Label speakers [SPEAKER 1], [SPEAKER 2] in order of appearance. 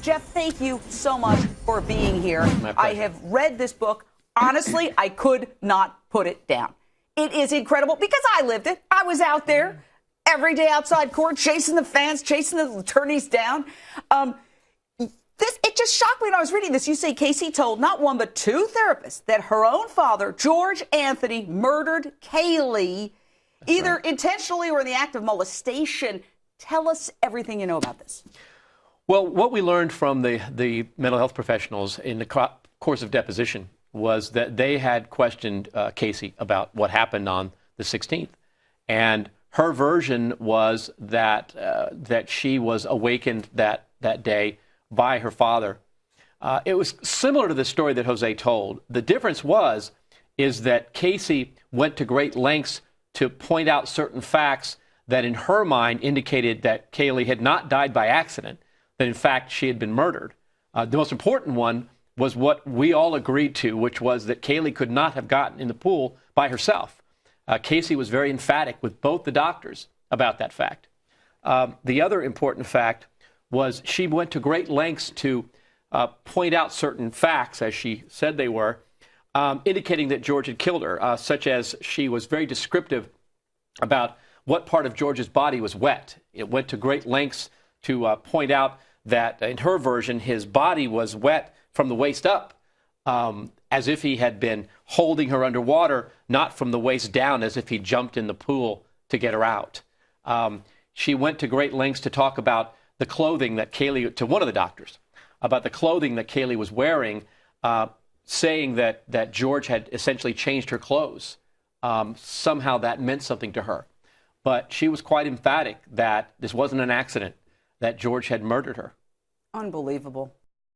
[SPEAKER 1] Jeff, thank you so much for being here.
[SPEAKER 2] My pleasure.
[SPEAKER 1] I have read this book. Honestly, I could not put it down. It is incredible because I lived it. I was out there every day outside court, chasing the fans, chasing the attorneys down. It just shocked me when I was reading this. You say Casey told not one but two therapists that her own father, George Anthony, murdered Kaylee, either intentionally or in the act of molestation. Tell us everything you know about this.
[SPEAKER 2] Well, what we learned from the mental health professionals in the course of deposition was that they had questioned Casey about what happened on the 16th. And her version was that she was awakened that day by her father. It was similar to the story that Jose told. The difference is that Casey went to great lengths to point out certain facts that in her mind indicated that Kaylee had not died by accident, that in fact she had been murdered. The most important one was what we all agreed to, which was that Kaylee could not have gotten in the pool by herself. Casey was very emphatic with both the doctors about that fact. The other important fact was she went to great lengths to point out certain facts, as she said they were, indicating that George had killed her, such as she was very descriptive about what part of George's body was wet. It went to great lengths to point out that, in her version, his body was wet from the waist up, as if he had been holding her underwater, not from the waist down, as if he jumped in the pool to get her out. She went to great lengths to talk about the clothing that Kaylee, to one of the doctors, about the clothing that Kaylee was wearing, saying that George had essentially changed her clothes. Somehow that meant something to her. But she was quite emphatic that this wasn't an accident, that George had murdered her.
[SPEAKER 1] Unbelievable.